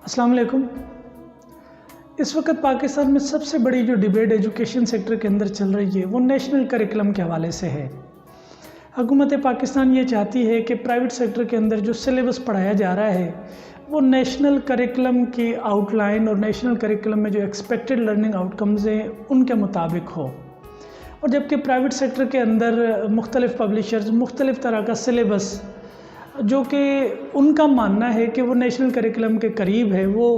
अस्सलाम वालेकुम। इस वक्त पाकिस्तान में सबसे बड़ी जो डिबेट एजुकेशन सेक्टर के अंदर चल रही है वो नेशनल करिकुलम के हवाले से है। हुकूमत पाकिस्तान ये चाहती है कि प्राइवेट सेक्टर के अंदर जो सिलेबस पढ़ाया जा रहा है वो नेशनल करिकुलम की आउटलाइन और नेशनल करिकुलम में जो एक्सपेक्टेड लर्निंग आउटकम्स हैं उनके मुताबिक हो। और जबकि प्राइवेट सेक्टर के अंदर मुख्तलिफ़ पब्लिशर्स मुख्तलिफ़ तरह का सिलेबस जो कि उनका मानना है कि वो नेशनल करिकुलम के करीब है वो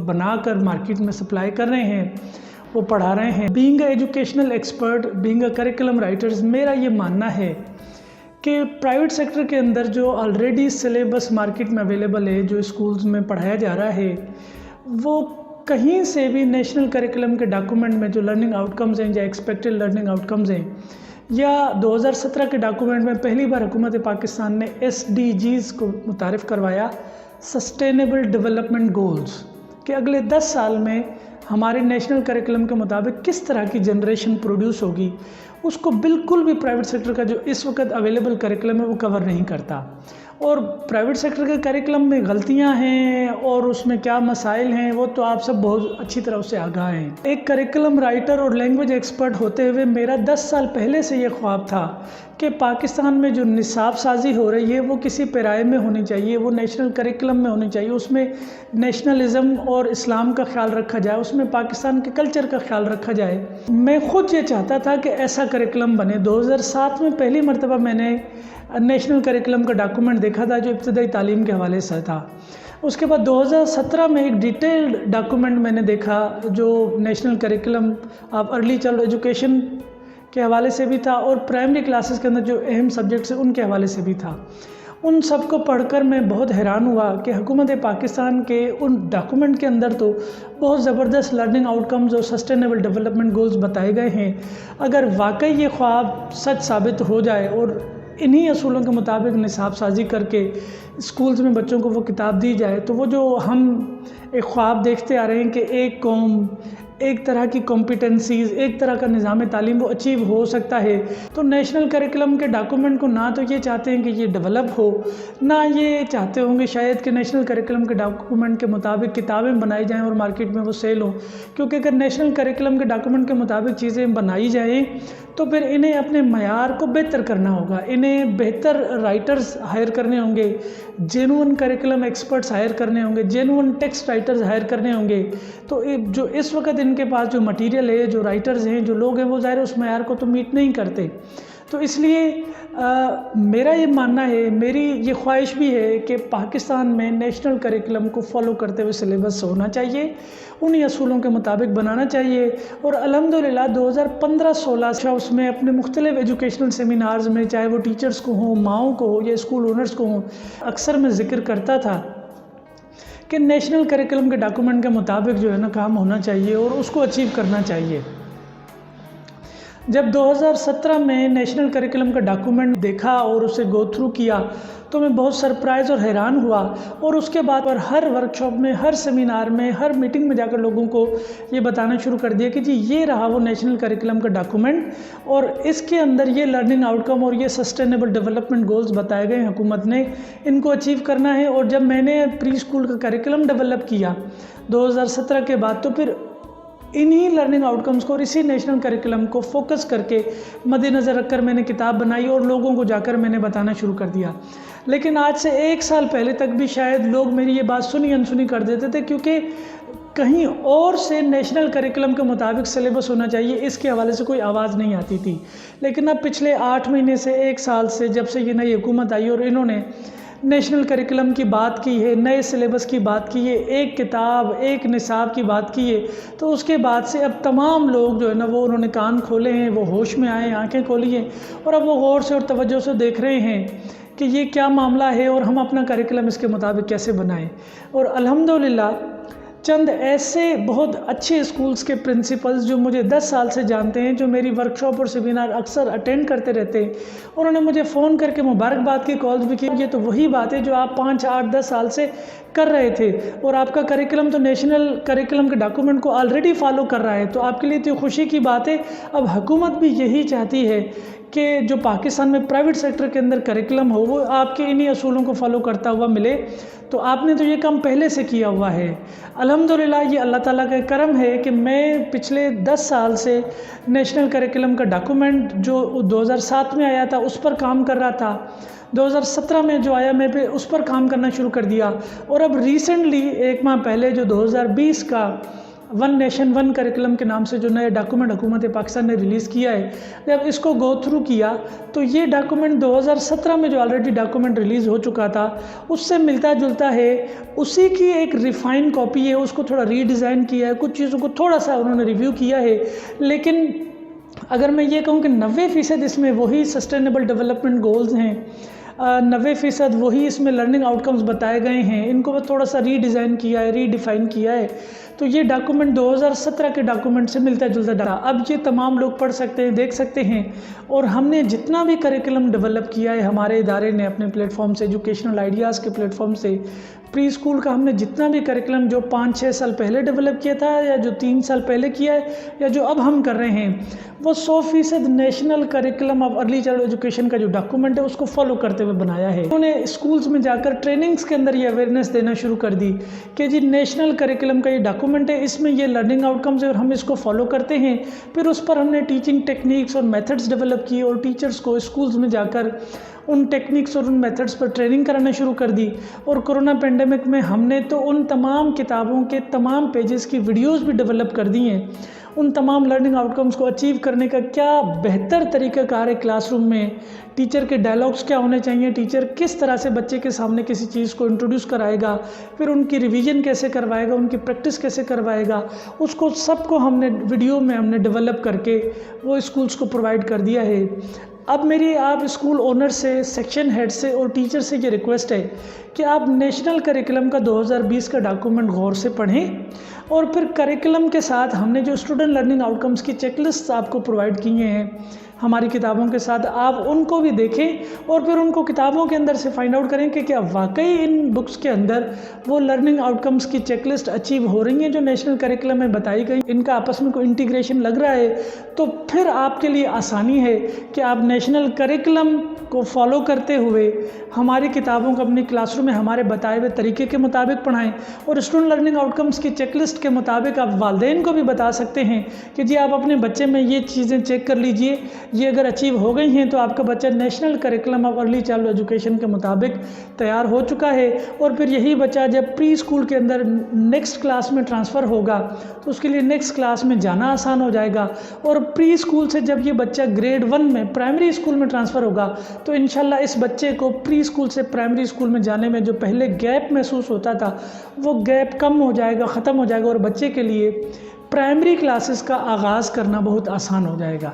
बनाकर मार्केट में सप्लाई कर रहे हैं, वो पढ़ा रहे हैं। Being educational expert, being curriculum writers, मेरा ये मानना है कि प्राइवेट सेक्टर के अंदर जो ऑलरेडी सिलेबस मार्केट में अवेलेबल है, जो स्कूल्स में पढ़ाया जा रहा है, वो कहीं से भी नेशनल करिकुलम के डॉक्यूमेंट में जो लर्निंग आउटकम्स हैं या एक्सपेक्टेड लर्निंग आउटकम्स हैं, या 2017 के डॉक्यूमेंट में पहली बार हुकूमत पाकिस्तान ने SDGs को मुतारिफ़ करवाया, सस्टेनेबल डेवलपमेंट गोल्स, कि अगले 10 साल में हमारे नेशनल करिकुलम के मुताबिक किस तरह की जनरेशन प्रोड्यूस होगी। उसको बिल्कुल भी प्राइवेट सेक्टर का जो इस वक्त अवेलेबल करिकुलम है वो कवर नहीं करता। और प्राइवेट सेक्टर के करिकुलम में गलतियां हैं और उसमें क्या मसाइल हैं वो तो आप सब बहुत अच्छी तरह से आगाह हैं। एक करिकुलम राइटर और लैंग्वेज एक्सपर्ट होते हुए मेरा 10 साल पहले से ये ख्वाब था कि पाकिस्तान में जो निसाब साजी हो रही है वो किसी पैराए में होनी चाहिए, वो नेशनल करिकुलम में होनी चाहिए, उसमें नेशनलिज़म और इस्लाम का ख्याल रखा जाए, उसमें पाकिस्तान के कल्चर का ख्याल रखा जाए। मैं ख़ुद ये चाहता था कि ऐसा करिकुलम बने। 2007 में पहली मरतबा मैंने नेशनल करिकुलम का डॉक्यूमेंट देखा था जो इब्तदाई तालीम के हवाले से था। उसके बाद 2017 में एक डिटेल्ड डॉक्यूमेंट मैंने देखा जो national curriculum of early child education के हवाले से भी था और प्राइमरी क्लासेस के अंदर जो अहम सब्जेक्ट्स हैं उनके हवाले से भी था। उन सब को पढ़कर मैं बहुत हैरान हुआ कि हुकूमत पाकिस्तान के उन डॉक्यूमेंट के अंदर तो बहुत ज़बरदस्त लर्निंग आउटकम्स और सस्टेनेबल डेवलपमेंट गोल्स बताए गए हैं। अगर वाकई ये ख्वाब सच साबित हो जाए और इन्हीं असूलों के मुताबिक निसाब साजी करके स्कूल्स में बच्चों को वो किताब दी जाए तो वो जो हम एक ख्वाब देखते आ रहे हैं कि एक कौम, एक तरह की कॉम्पिटेंसीज़, एक तरह का निज़ाम तालीम वो अचीव हो सकता है। तो नेशनल करिकुलम के डॉक्यूमेंट को ना तो ये चाहते हैं कि ये डेवलप हो, ना ये चाहते होंगे शायद कि नेशनल करिकुलम के डॉक्यूमेंट के मुताबिक किताबें बनाई जाएं और मार्केट में वो सेल हो। क्योंकि अगर नेशनल करिकुलम के डॉक्यूमेंट के मुताबिक चीज़ें बनाई जाएँ तो फिर इन्हें अपने मयार को बेहतर करना होगा, इन्हें बेहतर राइटर्स हायर करने होंगे, जेन्युइन करिकुलम एक्सपर्ट्स हायर करने होंगे, जेन्युइन टेक्स्ट राइटर्स हायर करने होंगे। तो जो इस वक्त इनके पास जो मटेरियल है, जो राइटर्स हैं, जो लोग हैं, वो ज़ाहिर उस मयार को तो मीट नहीं करते। तो इसलिए मेरा ये मानना है, मेरी ये ख्वाहिश भी है कि पाकिस्तान में नेशनल करिकुलम को फॉलो करते हुए सिलेबस होना चाहिए, उन्हीं असूलों के मुताबिक बनाना चाहिए। और अल्हम्दुलिल्लाह 2015-16 से उसमें अपने मुख्तलिफ एजुकेशनल सेमिनार्स में, चाहे वो टीचर्स को हों, माओं को हो या स्कूल ओनर्स को हों, अक्सर मैं ज़िक्र करता था कि नेशनल करिकुलम के डॉक्यूमेंट के मुताबिक जो है ना काम होना चाहिए और उसको अचीव करना चाहिए। जब 2017 में नेशनल करिकुलम का डॉक्यूमेंट देखा और उसे गो थ्रू किया तो मैं बहुत सरप्राइज़ और हैरान हुआ। और उसके बाद पर हर वर्कशॉप में, हर सेमिनार में, हर मीटिंग में जाकर लोगों को ये बताना शुरू कर दिया कि जी ये रहा वो नेशनल करिकुलम का डॉक्यूमेंट और इसके अंदर ये लर्निंग आउटकम और ये सस्टेनेबल डेवलपमेंट गोल्स बताए गए हैं, हुकूमत ने इनको अचीव करना है। और जब मैंने प्री स्कूल का करिकुलम डेवलप किया 2017 के बाद तो फिर इन्हीं लर्निंग आउटकम्स को और इसी नेशनल करिकुलम को फोकस करके मद्देनज़र रखकर मैंने किताब बनाई और लोगों को जाकर मैंने बताना शुरू कर दिया। लेकिन आज से 1 साल पहले तक भी शायद लोग मेरी ये बात सुनी अनसुनी कर देते थे क्योंकि कहीं और से नेशनल करिकुलम के मुताबिक सिलेबस होना चाहिए, इसके हवाले से कोई आवाज़ नहीं आती थी। लेकिन अब पिछले 8 महीने से 1 साल से जब से ये नई हुकूमत आई और इन्होंने नेशनल करिकुलम की बात की है, नए सिलेबस की बात की है, एक किताब, एक निसाब की बात की है, तो उसके बाद से अब तमाम लोग जो है ना वो उन्होंने कान खोले हैं, वो होश में आए, आंखें खोली हैं और अब वो गौर से और तवज्जो से देख रहे हैं कि ये क्या मामला है और हम अपना करिकुलम इसके मुताबिक कैसे बनाएं। और अल्हम्दुलिल्लाह चंद ऐसे बहुत अच्छे स्कूल्स के प्रिंसिपल्स जो मुझे 10 साल से जानते हैं, जो मेरी वर्कशॉप और सेमिनार अक्सर अटेंड करते रहते हैं, उन्होंने मुझे फ़ोन करके मुबारकबाद की कॉल्स भी की। ये तो वही बात है जो आप 5, 8, 10 साल से कर रहे थे और आपका करिकुलम तो नेशनल करिकुलम के डॉक्यूमेंट को ऑलरेडी फॉलो कर रहा है, तो आपके लिए तो खुशी की बात है। अब हुकूमत भी यही चाहती है کہ جو پاکستان میں پرائیویٹ سیکٹر کے اندر کریکلم ہو وہ آپ کے انہی اصولوں کو فالو کرتا ہوا ملے، تو آپ نے تو یہ کام پہلے سے کیا ہوا ہے۔ الحمدللہ یہ اللہ تعالیٰ کا کرم ہے کہ میں پچھلے 10 سال سے نیشنل کریکلم کا ڈاکومنٹ جو 2007 میں آیا تھا اس پر کام کر رہا تھا، 2017 میں جو آیا میں پہ اس پر کام کرنا شروع کر دیا، اور اب ریسنٹلی 1 ماہ پہلے جو 2020 کا ون نیشن ون کریکلم کے نام سے جو نئے ڈاکومنٹ حکومت پاکستان نے ریلیز کیا ہے، جب اس کو گو تھرو کیا تو یہ ڈاکومنٹ 2017 میں جو آلریڈی ڈاکومنٹ ریلیز ہو چکا تھا اس سے ملتا جلتا ہے، اسی کی ایک ریفائن کاپی ہے، اس کو تھوڑا ری ڈیزائن کیا ہے، کچھ چیزوں کو تھوڑا سا انہوں نے ریویو کیا ہے، لیکن اگر میں یہ کہوں کہ 90% اس میں وہی سسٹینیبل ڈیولپمنٹ گولز ہیں، 90% وہی اس میں لرننگ آؤٹ کمز بتائے گئے ہیں، ان کو تھوڑا سا ری ڈیزائن کیا ہے، ری ڈیفائن کیا ہے، تو یہ ڈاکومنٹ 2017 کے ڈاکومنٹ سے ملتا جلتا ڈالا۔ اب یہ تمام لوگ پڑھ سکتے ہیں، دیکھ سکتے ہیں، اور ہم نے جتنا بھی کریکلم ڈیولپ کیا ہے ہمارے ادارے نے اپنے پلیٹ فارم سے، ایجوکیشنل آئیڈیاز کے پلیٹ فارم سے، پری اسکول کا ہم نے جتنا بھی کریکلم جو 5-6 سال پہلے ڈیولپ کیا تھا یا جو 3 سال پہلے کیا ہے یا جو اب ہم کر رہے ہیں، وہ 100% national curriculum of early child education کا جو ڈاکومنٹ ہے اس کو فالو کرتے ہوئے بنایا ہے۔ انہوں نے اسکولز میں جا کر ٹریننگز کے اندر یہ اویئرنیس دینا شروع کر دی کہ جی نیشنل کریکلم کا یہ ڈاکومنٹ ہے، اس میں یہ لرننگ آؤٹ کمز ہے اور ہم اس کو فالو کرتے ہیں۔ پھر اس پر ہم نے ٹیچنگ ٹیکنیکس اور میتھڈز ڈیولپ کی اور ٹیچرز کو اسکولز میں جا کر ان ٹیکنیکس اور ان میتھڈز پر ٹریننگ کرانا شروع کر دی، اور کرونا پینڈیمک میں ہم نے تو ان تمام کتابوں کے تمام پیجز کی ویڈیوز بھی ڈیولپ کر دی ہیں۔ ان تمام لرننگ آؤٹ کمز کو اچیو کرنے کا کیا بہتر طریقہ کار ہے کلاس روم میں، ٹیچر کے ڈائلاگس کیا ہونے چاہیے، ٹیچر کس طرح سے بچے کے سامنے کسی چیز کو انٹروڈیوس کرائے گا، پھر ان کی ریویژن کیسے کروائے گا، ان کی پریکٹس کیسے کروائے گا، اس کو سب کو ہم نے ویڈیو میں ہم نے ڈیولپ کر کے وہ اسکولز کو پرووائڈ کر دیا ہے۔ اب میری آپ اسکول اونر سے، سیکشن ہیڈ سے اور ٹیچر سے یہ ریکویسٹ ہے کہ آپ نیشنل کریکلم کا 2020 کا ڈاکومنٹ غور سے پڑھیں، اور پھر کریکلم کے ساتھ ہم نے جو اسٹوڈنٹ لرننگ آؤٹ کمز کی چیک لسٹ آپ کو پرووائڈ کیے ہیں ہماری کتابوں کے ساتھ، آپ ان کو بھی دیکھیں اور پھر ان کو کتابوں کے اندر سے فائنڈ آؤٹ کریں کہ کیا واقعی ان بکس کے اندر وہ لرننگ آؤٹ کمز کی چیک لسٹ اچیو ہو رہی ہیں جو نیشنل کریکلم میں بتائی گئی، ان کا آپس میں کوئی انٹیگریشن لگ رہا ہے، تو پھر آپ کے لیے آسانی ہے کہ آپ نیشنل کریکلم کو فالو کرتے ہوئے ہماری کتابوں کو اپنی کلاس روم میں ہمارے بتائے ہوئے طریقے کے مطابق پڑھائیں، اور اسٹوڈنٹ لرننگ آؤٹ کمز کی چیک لسٹ کے مطابق آپ والدین کو بھی بتا سکتے ہیں کہ جی آپ اپنے بچے میں یہ چیزیں چیک کر لیجئے، یہ اگر اچیو ہو گئی ہیں تو آپ کا بچہ national curriculum of early child education کے مطابق تیار ہو چکا ہے، اور پھر یہی بچہ جب پری اسکول کے اندر نیکسٹ کلاس میں ٹرانسفر ہوگا تو اس کے لیے نیکسٹ کلاس میں جانا آسان ہو جائے گا، اور پری اسکول سے جب یہ بچہ گریڈ 1 میں پرائمری اسکول میں ٹرانسفر ہوگا تو انشاءاللہ اس بچے کو پری اسکول سے پرائمری اسکول میں جانے میں جو پہلے گیپ محسوس ہوتا تھا وہ گیپ کم ہو جائے گا، ختم ہو جائے گا، اور بچے کے لیے پرائمری کلاسز کا آغاز کرنا بہت آسان ہو جائے گا۔